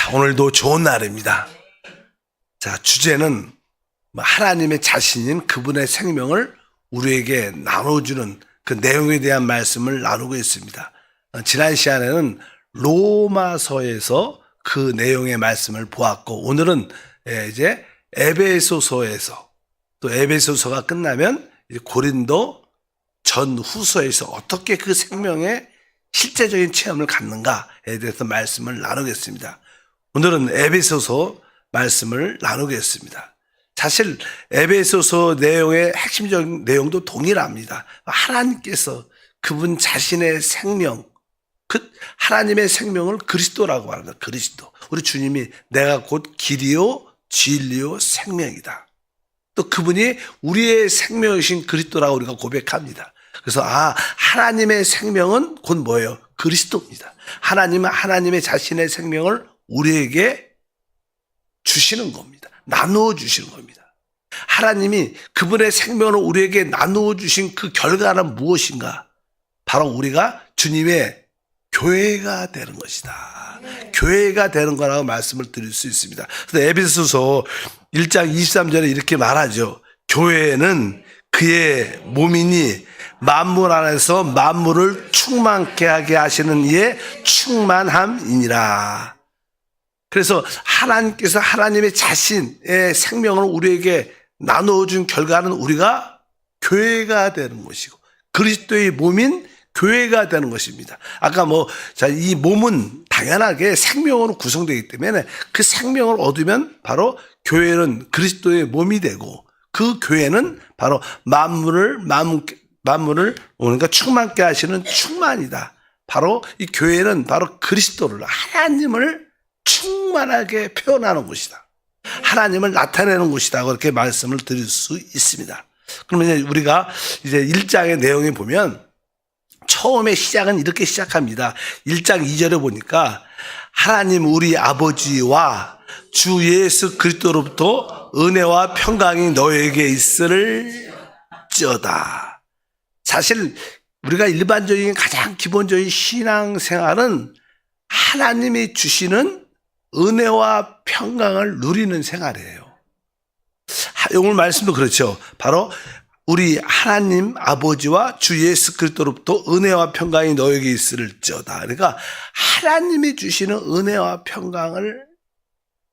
자, 오늘도 좋은 날입니다. 자, 주제는 하나님의 자신인 그분의 생명을 우리에게 나눠주는 그 내용에 대한 말씀을 나누고 있습니다. 지난 시간에는 로마서에서 그 내용의 말씀을 보았고, 오늘은 이제 에베소서에서, 또 에베소서가 끝나면 이제 고린도 전후서에서 어떻게 그 생명의 실제적인 체험을 갖는가에 대해서 말씀을 나누겠습니다. 오늘은 에베소서 말씀을 나누겠습니다. 사실 에베소서 내용의 핵심적인 내용도 동일합니다. 하나님께서 그분 자신의 생명, 그 하나님의 생명을 그리스도라고 합니다. 그리스도. 우리 주님이 내가 곧 길이요 진리요 생명이다. 또 그분이 우리의 생명이신 그리스도라고 우리가 고백합니다. 그래서 하나님의 생명은 곧 뭐예요? 그리스도입니다. 하나님은 하나님의 자신의 생명을 우리에게 주시는 겁니다. 나누어 주시는 겁니다. 하나님이 그분의 생명을 우리에게 나누어 주신 그 결과는 무엇인가? 바로 우리가 주님의 교회가 되는 것이다. 교회가 되는 거라고 말씀을 드릴 수 있습니다. 그래서 에베소서 1장 23절에 이렇게 말하죠. 교회는 그의 몸이니 만물 안에서 만물을 충만케 하게 하시는 이의 충만함이니라. 그래서 하나님께서 하나님의 자신의 생명을 우리에게 나누어준 결과는 우리가 교회가 되는 것이고 그리스도의 몸인 교회가 되는 것입니다. 아까 이 몸은 당연하게 생명으로 구성되기 때문에 그 생명을 얻으면 바로 교회는 그리스도의 몸이 되고 그 교회는 바로 만물을 그러니까 충만케 하시는 충만이다. 바로 이 교회는 바로 그리스도를 하나님을 충만하게 표현하는 곳이다. 하나님을 나타내는 곳이다. 그렇게 말씀을 드릴 수 있습니다. 그러면 우리가 이제 1장의 내용에 보면 처음에 시작은 이렇게 시작합니다. 1장 2절에 보니까 하나님 우리 아버지와 주 예수 그리스도로부터 은혜와 평강이 너에게 있을지어다. 사실 우리가 일반적인 가장 기본적인 신앙생활은 하나님이 주시는 은혜와 평강을 누리는 생활이에요. 오늘 말씀도 그렇죠. 바로 우리 하나님 아버지와 주 예수 그리스도로부터 은혜와 평강이 너에게 있을지어다. 그러니까 하나님이 주시는 은혜와 평강을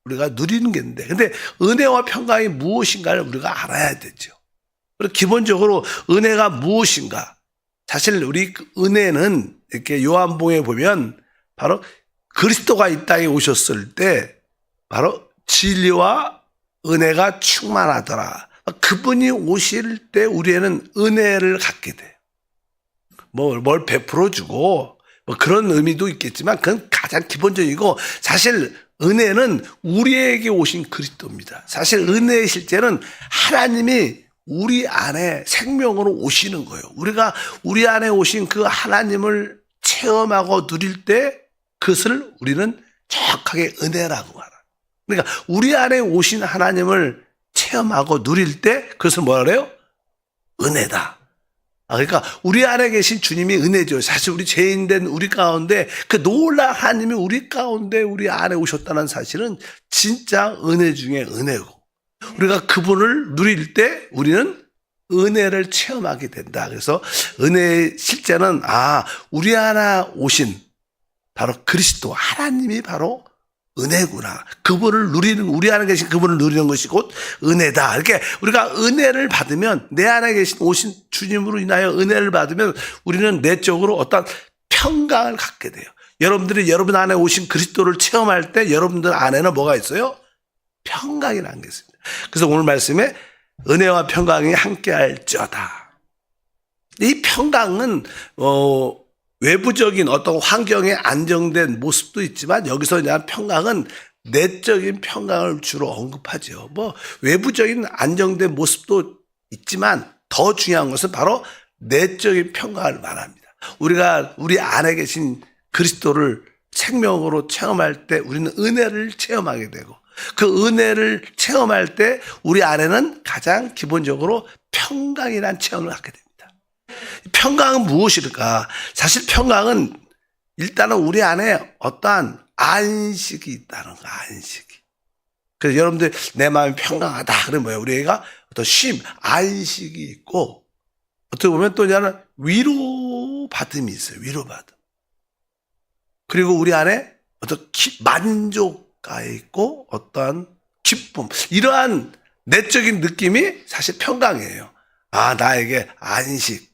우리가 누리는 게 있는데, 근데 은혜와 평강이 무엇인가를 우리가 알아야 되죠. 그리고 기본적으로 은혜가 무엇인가? 사실 우리 은혜는 이렇게 요한복음에 보면 바로 그리스도가 이 땅에 오셨을 때 바로 진리와 은혜가 충만하더라. 그분이 오실 때 우리에는 은혜를 갖게 돼요. 뭘 베풀어 주고 그런 의미도 있겠지만 그건 가장 기본적이고, 사실 은혜는 우리에게 오신 그리스도입니다. 사실 은혜의 실제는 하나님이 우리 안에 생명으로 오시는 거예요. 우리가 우리 안에 오신 그 하나님을 체험하고 누릴 때 그것을 우리는 정확하게 은혜라고 말합니다. 그러니까 우리 안에 오신 하나님을 체험하고 누릴 때 그것을 뭐라 그래요? 은혜다. 그러니까 우리 안에 계신 주님이 은혜죠. 사실 우리 죄인된 우리 가운데 그 놀라운 하나님이 우리 가운데 우리 안에 오셨다는 사실은 진짜 은혜 중에 은혜고, 우리가 그분을 누릴 때 우리는 은혜를 체험하게 된다. 그래서 은혜의 실제는 우리 안에 오신 바로 그리스도 하나님이 바로 은혜구나. 그분을 누리는, 우리 안에 계신 그분을 누리는 것이 곧 은혜다. 이렇게 우리가 은혜를 받으면, 내 안에 계신 오신 주님으로 인하여 은혜를 받으면 우리는 내적으로 어떤 평강을 갖게 돼요. 여러분들이 여러분 안에 오신 그리스도를 체험할 때 여러분들 안에는 뭐가 있어요? 평강이라는 게 있습니다. 그래서 오늘 말씀에 은혜와 평강이 함께 할지어다. 이 평강은 외부적인 어떤 환경에 안정된 모습도 있지만, 여기서 그냥 평강은 내적인 평강을 주로 언급하죠. 외부적인 안정된 모습도 있지만 더 중요한 것은 바로 내적인 평강을 말합니다. 우리가 우리 안에 계신 그리스도를 생명으로 체험할 때 우리는 은혜를 체험하게 되고, 그 은혜를 체험할 때 우리 안에는 가장 기본적으로 평강이라는 체험을 갖게 됩니다. 평강은 무엇일까? 사실 평강은 일단은 우리 안에 어떠한 안식이 있다는 거, 안식이. 그래서 여러분들 내 마음이 평강하다. 그러면 뭐예요? 우리 애가 어떤 쉼, 안식이 있고, 어떻게 보면 또 이제는 위로받음이 있어요. 위로받음. 그리고 우리 안에 어떤 만족감이 있고, 어떠한 기쁨. 이러한 내적인 느낌이 사실 평강이에요. 아, 나에게 안식,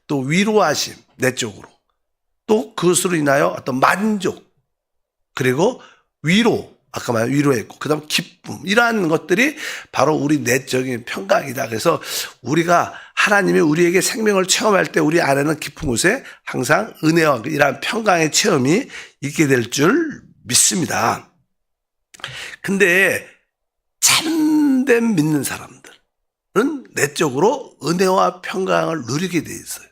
또 위로하심, 내적으로. 또 그것으로 인하여 어떤 만족, 그리고 위로, 아까 말한 위로했고, 그 다음 기쁨, 이러한 것들이 바로 우리 내적인 평강이다. 그래서 우리가 하나님이 우리에게 생명을 체험할 때 우리 안에는 깊은 곳에 항상 은혜와 이러한 평강의 체험이 있게 될 줄 믿습니다. 근데 참된 믿는 사람들은 내적으로 은혜와 평강을 누리게 돼 있어요.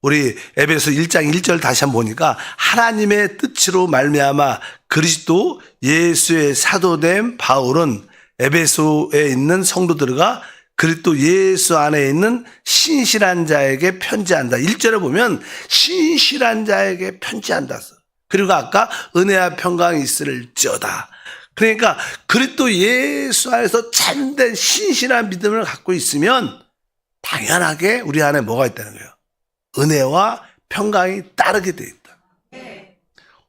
우리 에베소 1장 1절 다시 한번 보니까 하나님의 뜻으로 말미암아 그리스도 예수의 사도된 바울은 에베소에 있는 성도들과 그리스도 예수 안에 있는 신실한 자에게 편지한다. 1절에 보면 신실한 자에게 편지한다. 그리고 아까 은혜와 평강이 있을지어다. 그러니까 그리스도 예수 안에서 참된 신실한 믿음을 갖고 있으면 당연하게 우리 안에 뭐가 있다는 거예요? 은혜와 평강이 따르게 돼 있다.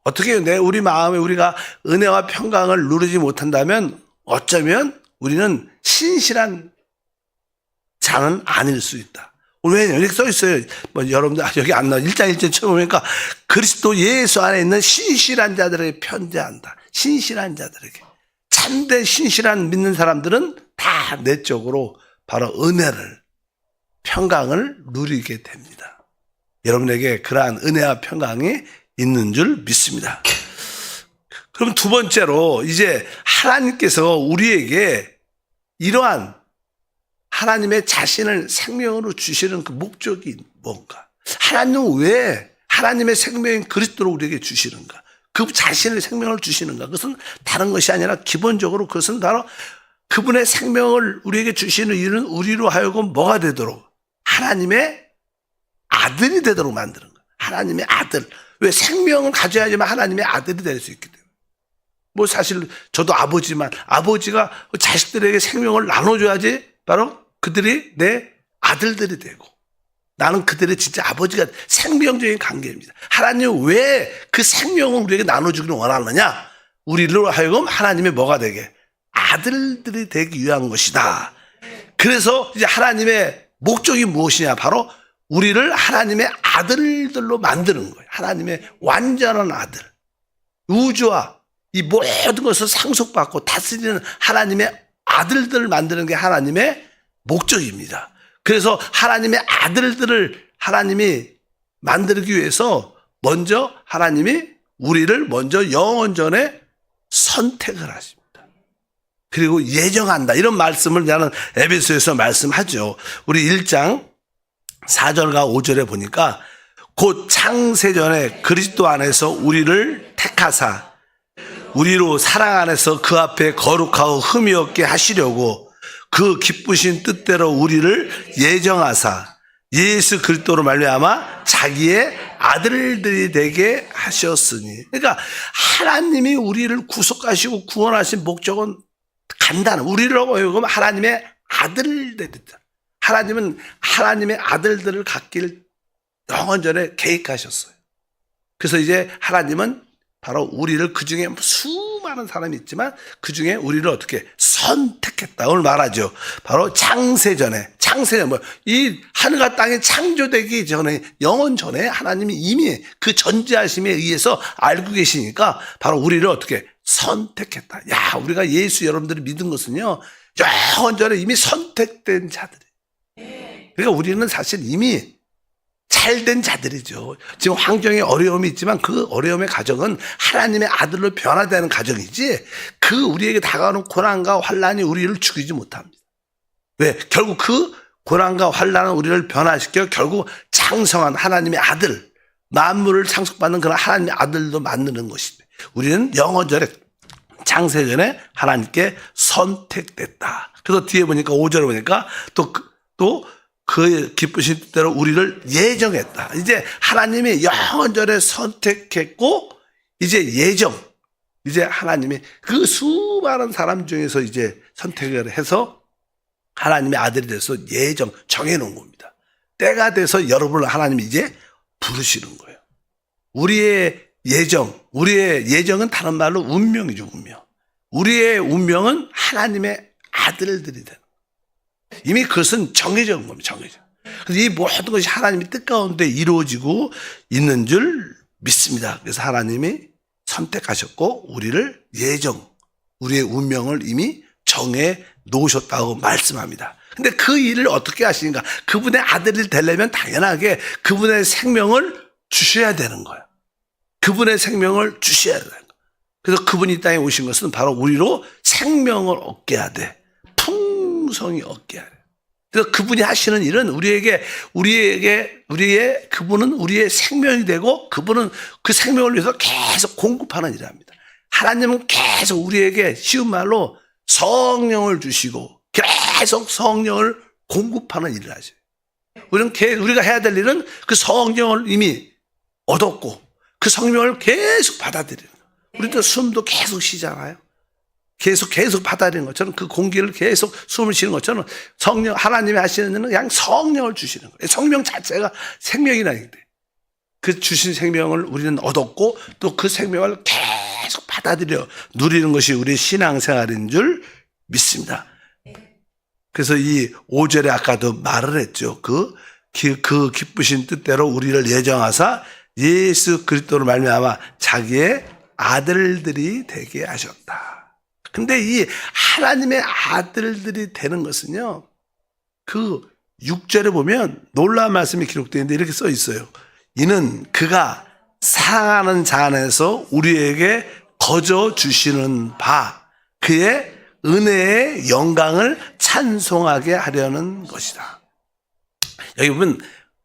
어떻게 해요? 우리 마음에 우리가 은혜와 평강을 누리지 못한다면 어쩌면 우리는 신실한 자는 아닐 수 있다. 왜 여기 써 있어요? 뭐 여러분들 여기 안 나와. 1장 1절 처음 보니까 그리스도 예수 안에 있는 신실한 자들에게 편지한다. 신실한 자들에게. 참된 신실한 믿는 사람들은 다 내적으로 바로 은혜를, 평강을 누리게 됩니다. 여러분에게 그러한 은혜와 평강이 있는 줄 믿습니다. 그럼 두 번째로 이제 하나님께서 우리에게 이러한 하나님의 자신을 생명으로 주시는 그 목적이 뭔가? 하나님은 왜 하나님의 생명인 그리스도를 우리에게 주시는가? 그 자신의 생명을 주시는가? 그것은 다른 것이 아니라 기본적으로 그것은 바로 그분의 생명을 우리에게 주시는 이유는 우리로 하여금 뭐가 되도록 하나님의 아들이 되도록 만드는 거예요. 하나님의 아들. 왜 생명을 가져야지만 하나님의 아들이 될 수 있기 때문에. 뭐 사실 저도 아버지만 아버지가 자식들에게 생명을 나눠줘야지 바로 그들이 내 아들들이 되고 나는 그들의 진짜 아버지가 생명적인 관계입니다. 하나님은 왜 그 생명을 우리에게 나눠주기를 원하느냐? 우리로 하여금 하나님의 뭐가 되게? 아들들이 되기 위한 것이다. 그래서 이제 하나님의 목적이 무엇이냐? 바로 우리를 하나님의 아들들로 만드는 거예요. 하나님의 완전한 아들. 우주와 이 모든 것을 상속받고 다스리는 하나님의 아들들을 만드는 게 하나님의 목적입니다. 그래서 하나님의 아들들을 하나님이 만들기 위해서 먼저 하나님이 우리를 먼저 영원전에 선택을 하십니다. 그리고 예정한다. 이런 말씀을 나는 에베소에서 말씀하죠. 우리 1장 4절과 5절에 보니까 곧 창세전에 그리스도 안에서 우리를 택하사 우리로 사랑 안에서 그 앞에 거룩하고 흠이 없게 하시려고 그 기쁘신 뜻대로 우리를 예정하사 예수 그리스도로 말미암아 자기의 아들들이 되게 하셨으니. 그러니까 하나님이 우리를 구속하시고 구원하신 목적은 간단한 우리를 보면 하나님의 아들들이다. 하나님은 하나님의 아들들을 갖길 영원전에 계획하셨어요. 그래서 이제 하나님은 바로 우리를 그중에 수많은 사람이 있지만 그중에 우리를 어떻게 선택했다. 오늘 말하죠. 바로 창세전에 이 하늘과 땅이 창조되기 전에 영원 전에 하나님이 이미 그 전지하심에 의해서 알고 계시니까 바로 우리를 어떻게 선택했다. 야, 우리가 예수 여러분들이 믿은 것은요. 영원 전에 이미 선택된 자들이. 그러니까 우리는 사실 이미 잘된 자들이죠. 지금 환경에 어려움이 있지만 그 어려움의 가정은 하나님의 아들로 변화되는 가정이지 그 우리에게 다가오는 고난과 환난이 우리를 죽이지 못합니다. 왜? 결국 그 고난과 환난은 우리를 변화시켜 결국 장성한 하나님의 아들, 만물을 상속받는 그런 하나님의 아들도 만드는 것입니다. 우리는 영원전에 창세전에 하나님께 선택됐다. 그래서 뒤에 보니까 5절에 보니까 또 그 기쁘신 뜻대로 우리를 예정했다. 이제 하나님이 영원전에 선택했고 이제 하나님이 그 수많은 사람 중에서 이제 선택을 해서 하나님의 아들이 돼서 정해놓은 겁니다. 때가 돼서 여러분을 하나님이 이제 부르시는 거예요. 우리의 예정은 다른 말로 운명이죠, 운명. 우리의 운명은 하나님의 아들들이 되는 거예요. 이미 그것은 정해져 온 겁니다, 정해져. 그래서 이 모든 것이 하나님의 뜻 가운데 이루어지고 있는 줄 믿습니다. 그래서 하나님이 선택하셨고 우리의 운명을 이미 정해 놓으셨다고 말씀합니다. 근데 그 일을 어떻게 하시는가? 그분의 아들이 되려면 당연하게 그분의 생명을 주셔야 되는 거예요. 그분의 생명을 주셔야 되는 거예요. 그래서 그분이 이 땅에 오신 것은 바로 우리로 생명을 얻게 하되 풍성히 얻게 하래. 그래서 그분이 하시는 일은 그분은 우리의 생명이 되고 그분은 그 생명을 위해서 계속 공급하는 일을 합니다. 하나님은 계속 우리에게 쉬운 말로 성령을 주시고 계속 성령을 공급하는 일을 하셔요. 우리가 해야 될 일은 그 성령을 이미 얻었고 그 성령을 계속 받아들이는 거예요. 우리도 숨도 계속 쉬잖아요. 계속 받아들이는 것처럼 그 공기를 계속 숨을 쉬는 것처럼 하나님이 하시는 일은 그냥 성령을 주시는 거예요. 성령 자체가 생명이라는 게 그 주신 생명을 우리는 얻었고 또 그 생명을 계속 받아들여 누리는 것이 우리 신앙생활인 줄 믿습니다. 그래서 이 5절에 아까도 말을 했죠. 그 기쁘신 뜻대로 우리를 예정하사 예수 그리스도로 말미암아 자기의 아들들이 되게 하셨다. 근데 이 하나님의 아들들이 되는 것은요, 그 6절에 보면 놀라운 말씀이 기록되어 있는데 이렇게 써 있어요. 이는 그가 사랑하는 자 안에서 우리에게 거저 주시는 바 그의 은혜의 영광을 찬송하게 하려는 것이다. 여기 보면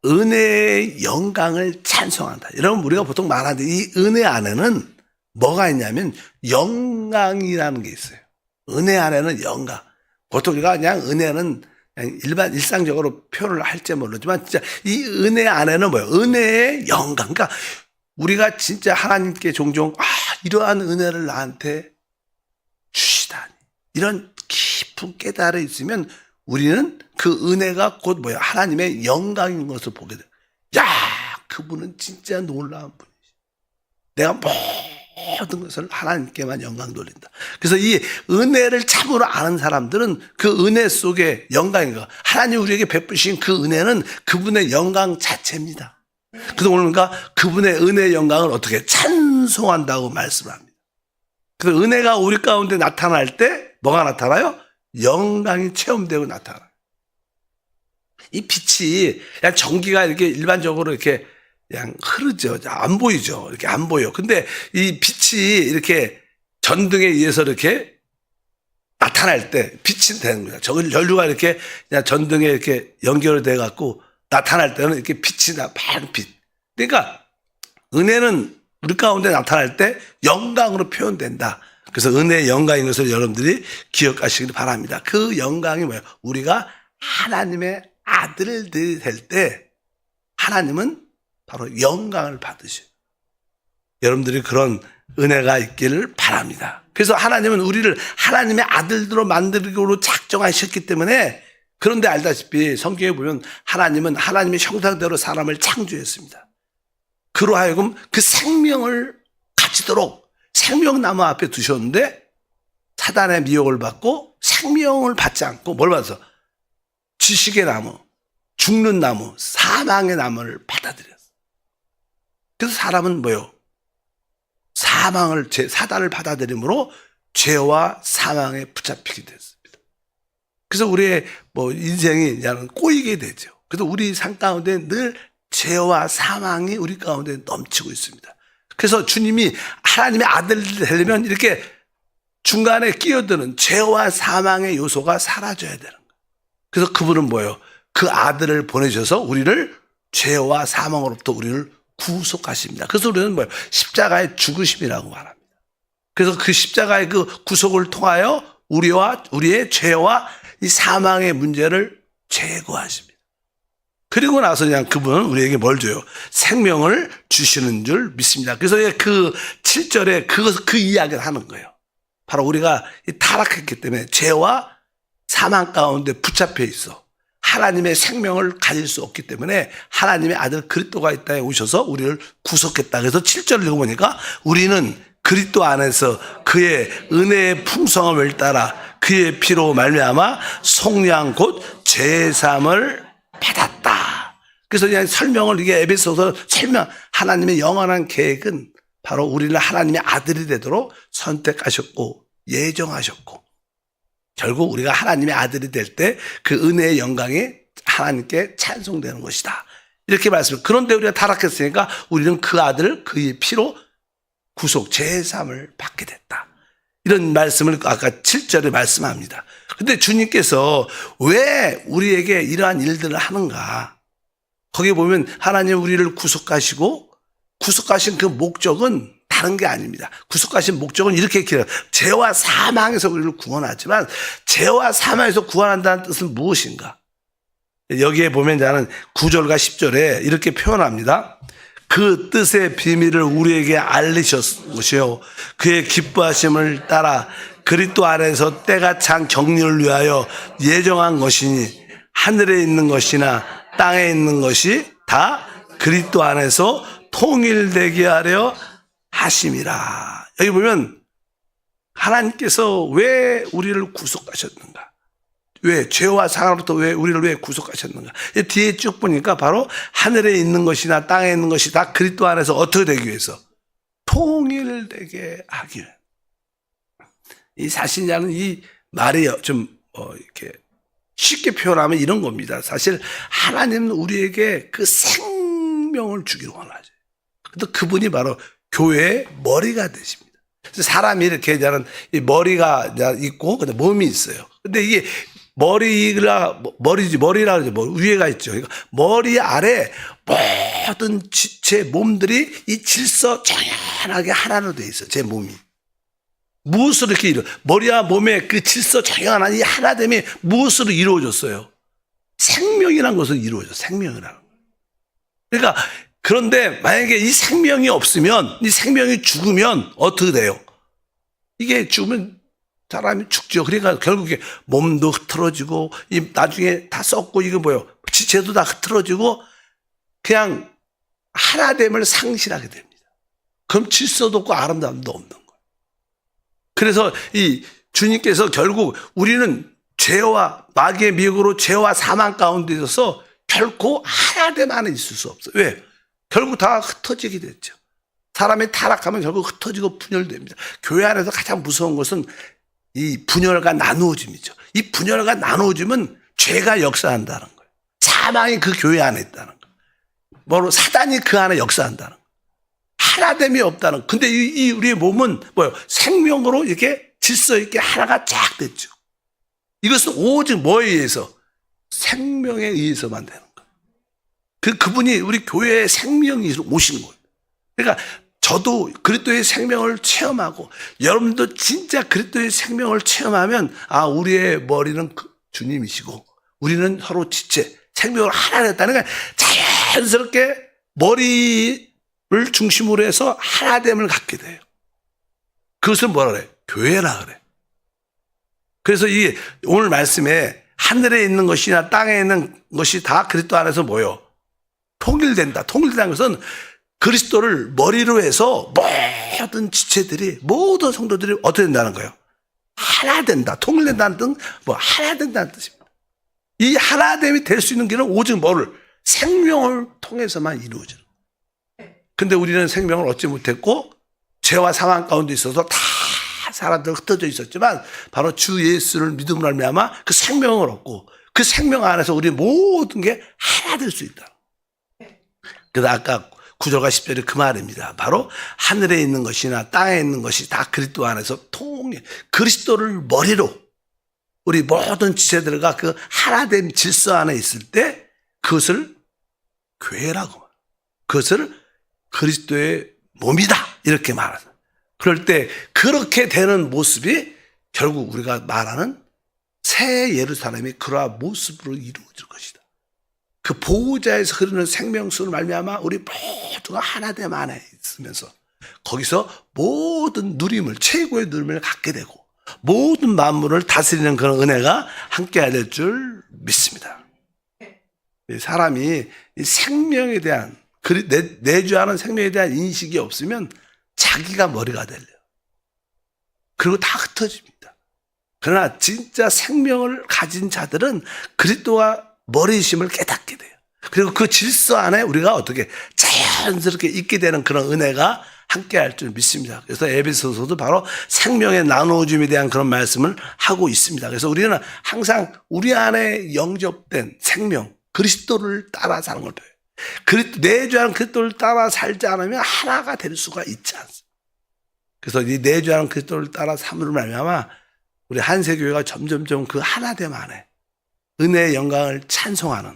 은혜의 영광을 찬송한다. 여러분 우리가 보통 말하는데 이 은혜 안에는 뭐가 있냐면 영광이라는 게 있어요. 은혜 안에는 영광. 보통 우리가 그냥 은혜는 그냥 일상적으로 표현을 할지 모르지만 진짜 이 은혜 안에는 뭐예요? 은혜의 영광. 그러니까 우리가 진짜 하나님께 종종 이러한 은혜를 나한테 주시다니 이런 깊은 깨달음이 있으면 우리는 그 은혜가 곧 뭐예요? 하나님의 영광인 것을 보게 돼요. 야, 그분은 진짜 놀라운 분이지. 내가 모든 것을 하나님께만 영광 돌린다. 그래서 이 은혜를 참으로 아는 사람들은 그 은혜 속에 영광인 거. 하나님 우리에게 베푸신 그 은혜는 그분의 영광 자체입니다. 그래서 오늘가 그분의 은혜의 영광을 어떻게 찬송한다고 말씀을 합니다. 그래서 은혜가 우리 가운데 나타날 때 뭐가 나타나요? 영광이 체험되고 나타나요. 이 빛이 그냥 전기가 이렇게 일반적으로 이렇게 그냥 흐르죠. 안 보이죠. 이렇게 안 보여. 근데 이 빛이 이렇게 전등에 의해서 이렇게 나타날 때 빛이 되는 거야. 전류가 이렇게 그냥 전등에 이렇게 연결돼 갖고 나타날 때는 이렇게 빛이 나, 파란 빛. 그러니까 은혜는 우리 가운데 나타날 때 영광으로 표현된다. 그래서 은혜의 영광인 것을 여러분들이 기억하시길 바랍니다. 그 영광이 뭐예요? 우리가 하나님의 아들들이 될 때 하나님은 바로 영광을 받으셔요. 여러분들이 그런 은혜가 있기를 바랍니다. 그래서 하나님은 우리를 하나님의 아들들로 만들기로 작정하셨기 때문에 그런데 알다시피 성경에 보면 하나님은 하나님의 형상대로 사람을 창조했습니다. 그로 하여금 그 생명을 가지도록 생명나무 앞에 두셨는데 사단의 미혹을 받고 생명을 받지 않고 뭘 받아서 지식의 나무, 죽는 나무, 사망의 나무를 받아들였어요. 그래서 사람은 뭐요? 사단을 받아들임으로 죄와 사망에 붙잡히게 됐습니다. 그래서 우리의 인생이 그냥 꼬이게 되죠. 그래서 우리 삶 가운데 늘 죄와 사망이 우리 가운데 넘치고 있습니다. 그래서 주님이 하나님의 아들이 되려면 이렇게 중간에 끼어드는 죄와 사망의 요소가 사라져야 되는 거예요. 그래서 그분은 뭐예요? 그 아들을 보내셔서 우리를 죄와 사망으로부터 우리를 구속하십니다. 그래서 우리는 뭐예요? 십자가의 죽으심이라고 말합니다. 그래서 그 십자가의 그 구속을 통하여 우리의 죄와 이 사망의 문제를 제거하십니다. 그리고 나서 그냥 그분은 우리에게 뭘 줘요? 생명을 주시는 줄 믿습니다. 그래서 그 7절에 그 이야기를 하는 거예요. 바로 우리가 타락했기 때문에 죄와 사망 가운데 붙잡혀 있어. 하나님의 생명을 가질 수 없기 때문에 하나님의 아들 그리스도가 이 땅에 오셔서 우리를 구속했다. 그래서 7절을 읽어보니까 우리는 그리스도 안에서 그의 은혜의 풍성함을 따라 그의 피로 말미암아 속량 곧 제사함을 받았다. 그래서 그냥 설명을 이게 에베소서 설명 하나님의 영원한 계획은 바로 우리를 하나님의 아들이 되도록 선택하셨고 예정하셨고 결국 우리가 하나님의 아들이 될 때 그 은혜의 영광이 하나님께 찬송되는 것이다. 이렇게 말씀을. 그런데 우리가 타락했으니까 우리는 그 아들 그의 피로 구속 제사함을 받게 됐다. 이런 말씀을 아까 7절에 말씀합니다. 근데 주님께서 왜 우리에게 이러한 일들을 하는가? 거기 보면 하나님 우리를 구속하시고 구속하신 그 목적은 다른 게 아닙니다. 구속하신 목적은 이렇게 길어요. 죄와 사망에서 우리를 구원하지만 죄와 사망에서 구원한다는 뜻은 무엇인가? 여기에 보면 나는 9절과 10절에 이렇게 표현합니다. 그 뜻의 비밀을 우리에게 알리셨으시오. 그의 기뻐하심을 따라 그리스도 안에서 때가 찬 격리를 위하여 예정한 것이니 하늘에 있는 것이나 땅에 있는 것이 다 그리스도 안에서 통일되게 하려 하심이라. 여기 보면 하나님께서 왜 우리를 구속하셨는가? 왜 죄와 사망으로부터 왜 우리를 왜 구속하셨는가? 뒤에 쭉 보니까 바로 하늘에 있는 것이나 땅에 있는 것이 다 그리스도 안에서 어떻게 되기 위해서? 통일되게 하기 위해. 이 사실이라는 이 말이 좀 이렇게 쉽게 표현하면 이런 겁니다. 사실 하나님은 우리에게 그 생명을 주기를 원하죠. 근데 그분이 바로 교회의 머리가 되십니다. 사람이 이렇게 이 머리가 있고 근데 몸이 있어요. 근데 이게 머리라 그러죠. 위에가 있죠. 그러니까 머리 아래 모든 제 몸들이 이 질서 정연하게 하나로 돼 있어요. 제 몸이. 무엇으로 이렇게 머리와 몸의 그 질서 정연한 이 하나됨이 무엇으로 이루어졌어요? 생명이라는 것으로 이루어져. 생명이라는 거. 그러니까 그런데 만약에 이 생명이 없으면 이 생명이 죽으면 어떻게 돼요? 이게 죽으면 사람이 죽죠. 그러니까 결국에 몸도 흐트러지고 나중에 다 썩고 이거 뭐예요? 지체도 다 흐트러지고 그냥 하나됨을 상실하게 됩니다. 그럼 질서도 없고 아름다움도 없는 거예요. 그래서 이 주님께서 결국 우리는 죄와 마귀의 미혹으로 죄와 사망 가운데 있어서 결코 하나됨 안에 있을 수 없어요. 왜? 결국 다 흩어지게 됐죠. 사람이 타락하면 결국 흩어지고 분열됩니다. 교회 안에서 가장 무서운 것은 이 분열과 나누어짐이죠. 이 분열과 나누어짐은 죄가 역사한다는 거예요. 사망이 그 교회 안에 있다는 거예요. 사단이 그 안에 역사한다는 거예요. 하나됨이 없다는. 근데 이 우리의 몸은 뭐예요? 생명으로 이렇게 질서 있게 하나가 쫙 됐죠. 이것은 오직 뭐에 의해서? 생명에 의해서만 되는 거예요. 그분이 우리 교회의 생명이 오신 거예요. 그러니까 저도 그리스도의 생명을 체험하고 여러분도 진짜 그리스도의 생명을 체험하면 우리의 머리는 주님이시고 우리는 서로 지체, 생명을 하나 됐다는 게 자연스럽게 머리를 중심으로 해서 하나됨을 갖게 돼요. 그것을 뭐라 그래? 교회라 그래. 그래서 이 오늘 말씀에 하늘에 있는 것이나 땅에 있는 것이 다 그리스도 안에서 뭐예요? 통일된다. 통일된다는 것은 그리스도를 머리로 해서 모든 지체들이 모든 성도들이 어떻게 된다는 거예요? 하나 된다. 통일된다는 뜻은 하나 된다는 뜻입니다. 이 하나됨이 될 수 있는 길은 오직 뭐를? 생명을 통해서만 이루어지는 거예요. 근데 우리는 생명을 얻지 못했고 죄와 사망 가운데 있어서 다 사람들 흩어져 있었지만 바로 주 예수를 믿음으로 말미암아 그 생명을 얻고 그 생명 안에서 우리 모든 게 하나 될 수 있다. 그래서 아까 9절과 10절이 그 말입니다. 바로 하늘에 있는 것이나 땅에 있는 것이 다 그리스도 안에서 통일. 그리스도를 머리로 우리 모든 지체들과 그 하나된 질서 안에 있을 때 그것을 교회라고 말해요. 그것을 그리스도의 몸이다. 이렇게 말하죠. 그럴 때 그렇게 되는 모습이 결국 우리가 말하는 새 예루살렘이 그러한 모습으로 이루어질 것이다. 그 보호자에서 흐르는 생명수를 말미암아 우리 모두가 하나됨 안에 있으면서 거기서 모든 누림을, 최고의 누림을 갖게 되고 모든 만물을 다스리는 그런 은혜가 함께해야 될 줄 믿습니다. 사람이 이 생명에 대한, 내주하는 생명에 대한 인식이 없으면 자기가 머리가 될래요. 그리고 다 흩어집니다. 그러나 진짜 생명을 가진 자들은 그리스도가 머리이심을 깨닫게 돼요. 그리고 그 질서 안에 우리가 어떻게 자연스럽게 있게 되는 그런 은혜가 함께 할 줄 믿습니다. 그래서 에베소서도 바로 생명의 나누어짐에 대한 그런 말씀을 하고 있습니다. 그래서 우리는 항상 우리 안에 영접된 생명, 그리스도를 따라 사는 걸 배워요. 내주하는 그리스도를 따라 살지 않으면 하나가 될 수가 있지 않습니다. 그래서 이 내주하는 그리스도를 따라 삶으로 말미암아 우리 한세교회가 점점점 그 하나됨 안에 은혜의 영광을 찬송하는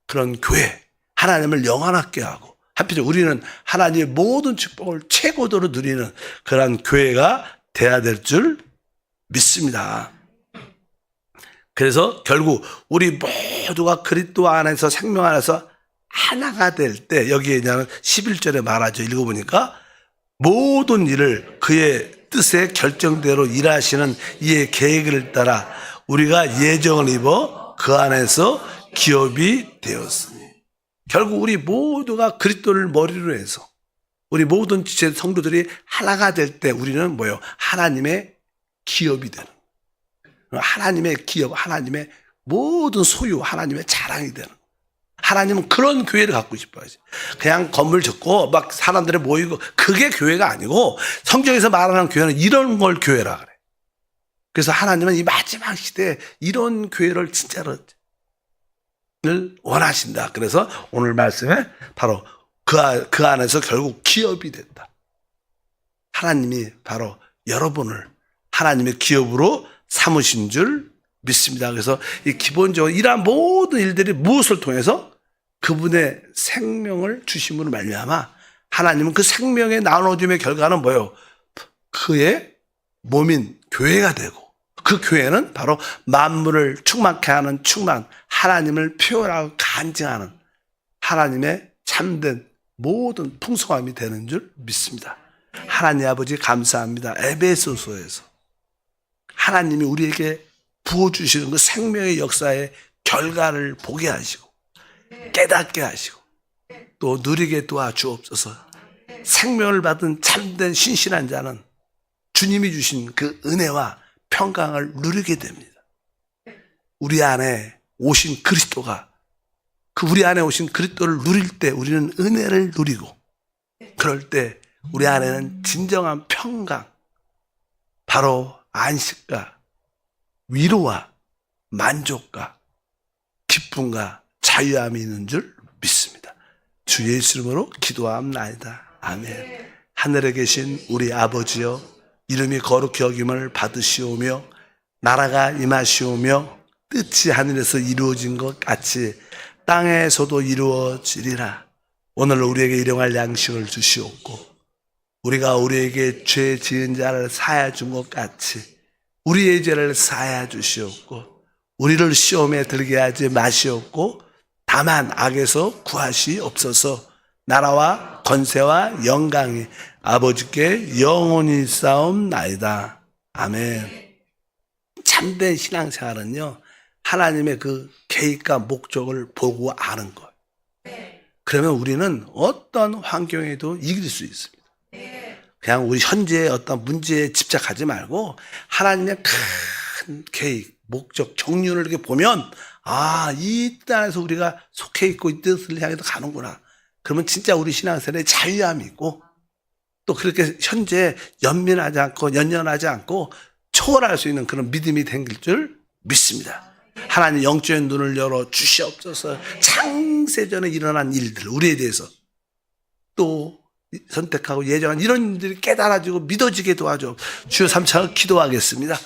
그런 교회, 하나님을 영원하게 하고 한편으로 우리는 하나님의 모든 축복을 최고도로 누리는 그러한 교회가 돼야 될 줄 믿습니다. 그래서 결국 우리 모두가 그리스도 안에서 생명 안에서 하나가 될 때 여기에 대한 11절에 말하죠. 읽어보니까 모든 일을 그의 뜻의 결정대로 일하시는 이의 계획을 따라 우리가 예정을 입어 그 안에서 기업이 되었으니 결국 우리 모두가 그리스도를 머리로 해서 우리 모든 지체 성도들이 하나가 될 때 우리는 뭐예요? 하나님의 기업이 되는, 하나님의 기업, 하나님의 모든 소유, 하나님의 자랑이 되는. 하나님은 그런 교회를 갖고 싶어요. 그냥 건물 짓고 막 사람들이 모이고 그게 교회가 아니고 성경에서 말하는 교회는 이런 걸 교회라 그래. 그래서 하나님은 이 마지막 시대에 이런 교회를 진짜로 원하신다. 그래서 오늘 말씀에 바로 그 안에서 결국 기업이 된다. 하나님이 바로 여러분을 하나님의 기업으로 삼으신 줄 믿습니다. 그래서 이 기본적으로 이러한 모든 일들이 무엇을 통해서 그분의 생명을 주심으로 말미암아 하나님은 그 생명의 나눠줌의 결과는 뭐예요? 그의 몸인 교회가 되고 그 교회는 바로 만물을 충만케 하는 충만, 하나님을 표현하고 간증하는 하나님의 참된 모든 풍성함이 되는 줄 믿습니다. 하나님 아버지 감사합니다. 에베소서에서 하나님이 우리에게 부어주시는 그 생명의 역사의 결과를 보게 하시고 깨닫게 하시고 또 누리게 도와주옵소서. 생명을 받은 참된 신실한 자는 주님이 주신 그 은혜와 평강을 누리게 됩니다. 우리 안에 오신 그리스도가 우리 안에 오신 그리스도를 누릴 때 우리는 은혜를 누리고 그럴 때 우리 안에는 진정한 평강, 바로 안식과 위로와 만족과 기쁨과 자유함이 있는 줄 믿습니다. 주 예수 이름으로 기도합나이다. 아멘. 하늘에 계신 우리 아버지여, 이름이 거룩히 여김을 받으시오며 나라가 임하시오며 뜻이 하늘에서 이루어진 것 같이 땅에서도 이루어지리라. 오늘 우리에게 일용할 양식을 주시옵고 우리가 우리에게 죄 지은 자를 사하여 준 것 같이 우리의 죄를 사하여 주시옵고 우리를 시험에 들게 하지 마시옵고 다만 악에서 구하시옵소서. 나라와 권세와 영광이 아버지께 영원히 싸움나이다. 아멘. 참된 신앙생활은요, 하나님의 그 계획과 목적을 보고 아는 거예요. 그러면 우리는 어떤 환경에도 이길 수 있습니다. 그냥 우리 현재의 어떤 문제에 집착하지 말고 하나님의 큰 계획, 목적, 정륜을 이렇게 보면 이 땅에서 우리가 속해 있고 이 뜻을 향해서 가는구나. 그러면 진짜 우리 신앙생활에 자유함이 있고 또 그렇게 현재 연민하지 않고 연연하지 않고 초월할 수 있는 그런 믿음이 생길 줄 믿습니다. 하나님 영적인 눈을 열어 주시옵소서. 창세전에 일어난 일들 우리에 대해서 또 선택하고 예정한 이런 일들이 깨달아지고 믿어지게 도와줘 주여. 삼창을 기도하겠습니다.